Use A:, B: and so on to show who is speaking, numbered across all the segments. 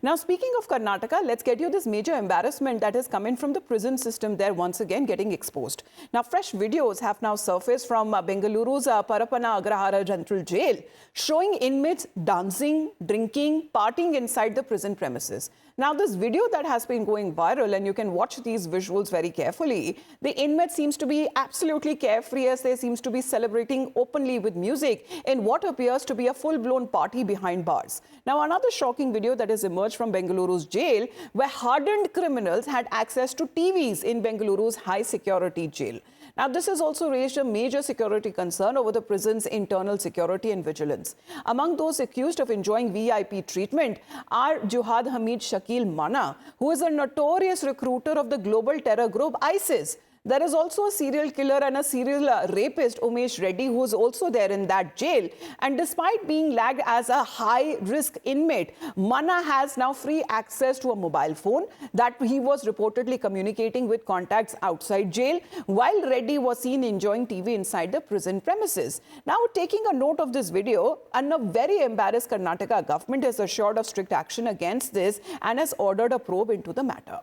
A: Now, speaking of Karnataka, let's get you this major embarrassment that has come in from the prison system there once again getting exposed. Now, fresh videos have now surfaced from Bengaluru's Parapana Agrahara Central Jail showing inmates dancing, drinking, partying inside the prison premises. Now, this video that has been going viral, and you can watch these visuals very carefully, the inmate seems to be absolutely carefree as they seems to be celebrating openly with music in what appears to be a full-blown party behind bars. Now, another shocking video that has emerged from Bengaluru's jail, where hardened criminals had access to TVs in Bengaluru's high-security jail. Now, this has also raised a major security concern over the prison's internal security and vigilance. Among those accused of enjoying VIP treatment are Juhad Hamid Shakil Mana, who is a notorious recruiter of the global terror group ISIS. There is also a serial killer and a serial rapist, Umesh Reddy, who is also there in that jail. And despite being lagged as a high-risk inmate, Mana has now free access to a mobile phone that he was reportedly communicating with contacts outside jail, while Reddy was seen enjoying TV inside the prison premises. Now, taking a note of this video, and a very embarrassed Karnataka government has assured of strict action against this and has ordered a probe into the matter.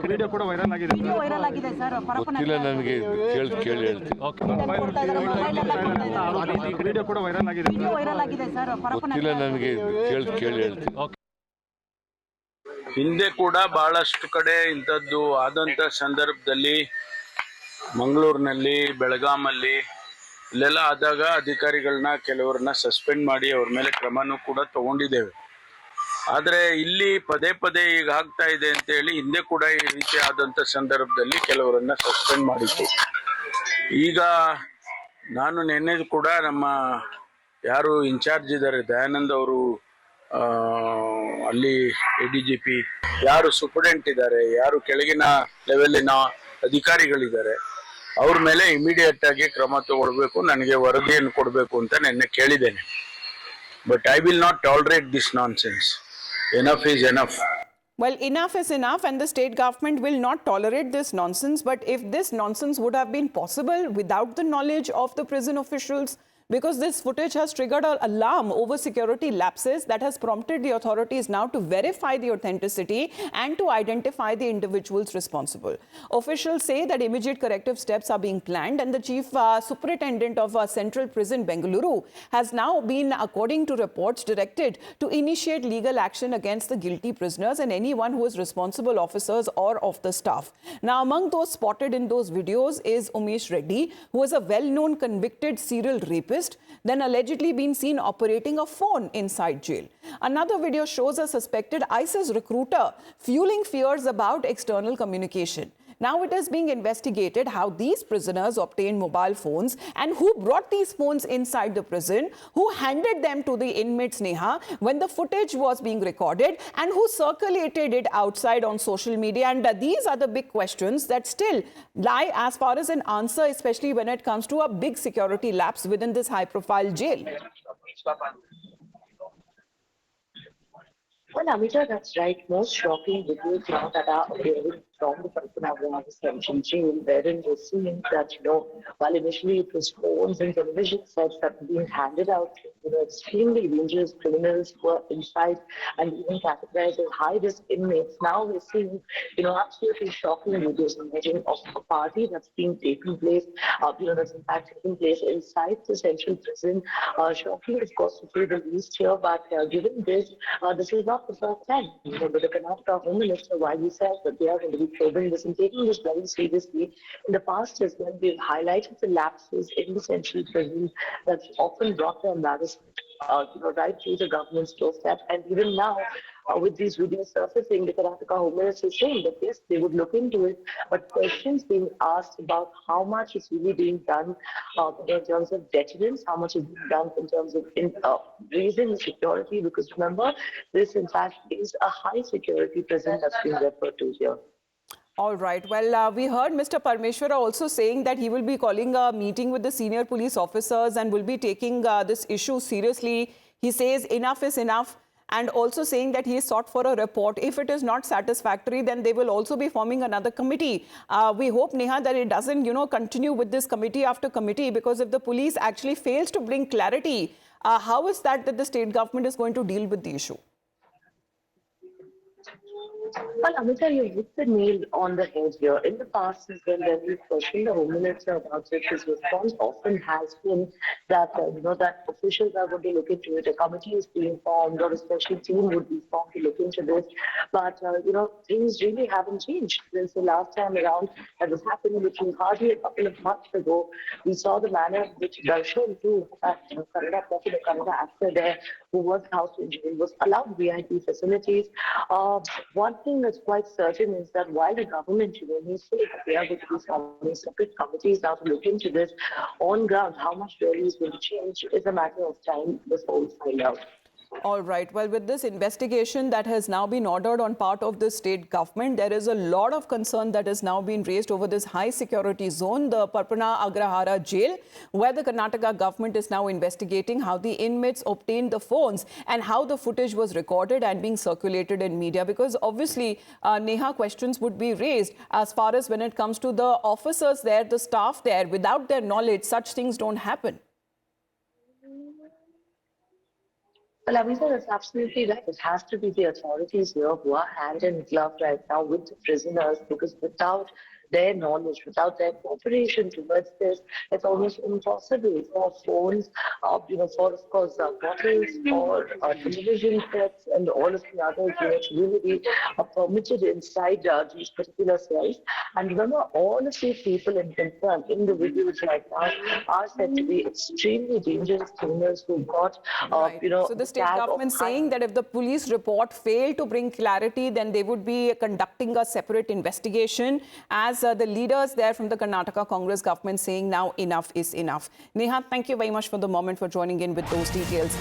B: Video ಕೂಡ viral ಆಗಿದೆ sir. ಗೊತ್ತಿಲ್ಲ ನನಗೆ ಕೇಳಿ ಹೇಳ್ತೀನಿ. Video ಕೂಡ viral ಆಗಿದೆ sir. ಗೊತ್ತಿಲ್ಲ ನನಗೆ ಕೇಳಿ ಹೇಳ್ತೀನಿ.
C: ಹಿಂದೆ ಕೂಡ ಬಹಳಷ್ಟು ಕಡೆ ಇಂಥದ್ದು ಆದಂತ ಸಂದರ್ಭದಲ್ಲಿ ಮಂಗಳೂರಿನಲ್ಲಿ, ಬೆಳಗಾಮಲ್ಲಿ ಇಲ್ಲೆಲ್ಲ ಆದಾಗ ಅಧಿಕಾರಿಗಳನ್ನ ಕೆಲವರನ್ನ ಸಸ್ಪೆಂಡ್ ಮಾಡಿ ಅವ್ರ ಮೇಲೆ ಕ್ರಮನೂ ಕೂಡ ತಗೊಂಡಿದ್ದೇವೆ. ಆದರೆ ಇಲ್ಲಿ ಪದೇ ಪದೇ ಈಗ ಆಗ್ತಾ ಇದೆ ಅಂತ ಹೇಳಿ ಹಿಂದೆ ಕೂಡ ಈ ರೀತಿ ಆದಂತ ಸಂದರ್ಭದಲ್ಲಿ ಕೆಲವರನ್ನ ಸಸ್ಪೆಂಡ್ ಮಾಡಿತ್ತು. ಈಗ ನಾನು ನಿನ್ನೆ ಕೂಡ ನಮ್ಮ ಯಾರು ಇನ್ಚಾರ್ಜ್ ಇದ್ದಾರೆ ದಯಾನಂದ್ ಅವರು, ಅಲ್ಲಿ ADGP, ಯಾರು ಸೂಪರ್ಡೆಂಟ್ ಇದ್ದಾರೆ, ಯಾರು ಕೆಳಗಿನ ಲೆವೆಲಿನ ಅಧಿಕಾರಿಗಳಿದ್ದಾರೆ, ಅವ್ರ ಮೇಲೆ ಇಮಿಡಿಯೇಟ್ ಆಗಿ ಕ್ರಮ ತಗೊಳ್ಬೇಕು, ನನಗೆ ವರದಿಯನ್ನು ಕೊಡಬೇಕು ಅಂತ ನಿನ್ನೆ ಕೇಳಿದ್ದೇನೆ. But I will not tolerate this nonsense. Enough is enough.
A: Well, enough is enough, and the state government will not tolerate this nonsense. But if this nonsense would have been possible without the knowledge of the prison officials, because this footage has triggered an alarm over security lapses that has prompted the authorities now to verify the authenticity and to identify the individuals responsible. Officials say that immediate corrective steps are being planned, and the chief superintendent of Central Prison Bengaluru has now been, according to reports, directed to initiate legal action against the guilty prisoners and anyone who is responsible officers or of the staff. Now, among those spotted in those videos is Umesh Reddy, who is a well-known convicted serial rapist, then allegedly been seen operating a phone inside jail. Another video shows a suspected ISIS recruiter fueling fears about external communication. Now it is being investigated how these prisoners obtained mobile phones and who brought these phones inside the prison, who handed them to the inmates Neha when the footage was being recorded, and who circulated it outside on social media. And these are the big questions that still lie as far as an answer, especially when it comes to a big security lapse within this high-profile jail.
D: Well, Amita, that's right. Most shocking videos now that are appearing from the Parapana Central Jail, wherein we're seeing that, while initially it was phones and television sets that were being handed out to, extremely dangerous criminals who are inside and even categorized as high-risk inmates. Now we're seeing, absolutely shocking videos emerging of a party that's being taken place, that's in fact taking place inside the Central Prison. Shocking, of course, to say the least here, but given this, this is not the first time. The Karnataka Home Minister widely says that they are going to be probing this and taking this very seriously. In the past as well, we've highlighted the lapses in the Central Prison that's often brought the embarrassment, right through the government's doorstep. And even now, with these videos surfacing, the Karnataka Home Minister is saying that yes, they would look into it, but questions being asked about how much is really being done in terms of deterrence, how much is being done in terms of raising the security, because remember, this in fact is a high security prison that's being referred to here.
A: All right. Well, we heard Mr. Parmeshwara also saying that he will be calling a meeting with the senior police officers and will be taking this issue seriously. He says enough is enough, and also saying that he is sought for a report. If it is not satisfactory, then they will also be forming another committee. We hope, Neha, that it doesn't, continue with this committee after committee, because if the police actually fails to bring clarity How is that the state government is going to deal with the issue?
D: Well, Amita, you hit the nail on the head here. In the past, as well, when we questioned the Home Minister about it, his response often has been that, that officials are going to look into it, a committee is being formed, or a special team would be formed to look into this. But, things really haven't changed since the last time around that was happening, which was hardly a couple of months ago. We saw the manner in which Darshan, too, Kannada actor there, who was housed in jail, was allowed VIP facilities. One thing that's quite certain is that while the government, may say that they are going to be forming separate committees now to look into this, on ground, how much really is going to change is a matter of time before we find out.
A: All right. Well, with this investigation that has now been ordered on part of the state government, there is a lot of concern that has now been raised over this high security zone, the Parapana Agrahara jail, where the Karnataka government is now investigating how the inmates obtained the phones and how the footage was recorded and being circulated in media. Because obviously, Neha, questions would be raised as far as when it comes to the officers there, the staff there. Without their knowledge, such things don't happen.
D: Well, Amita, that's absolutely right. It has to be the authorities here who are hand in glove right now with the prisoners, because without their knowledge, without their cooperation towards this, it's almost impossible for phones, for, of course, bottles, for television sets, and all of the others, to really be permitted inside these particular cells. And remember, all of these people in concern, individuals right now, are said to be extremely dangerous criminals who got,
A: Right. So the state government saying that if the police report failed to bring clarity, then they would be conducting a separate investigation, as the leaders there from the Karnataka Congress government saying now enough is enough. Neha, thank you very much for the moment for joining in with those details.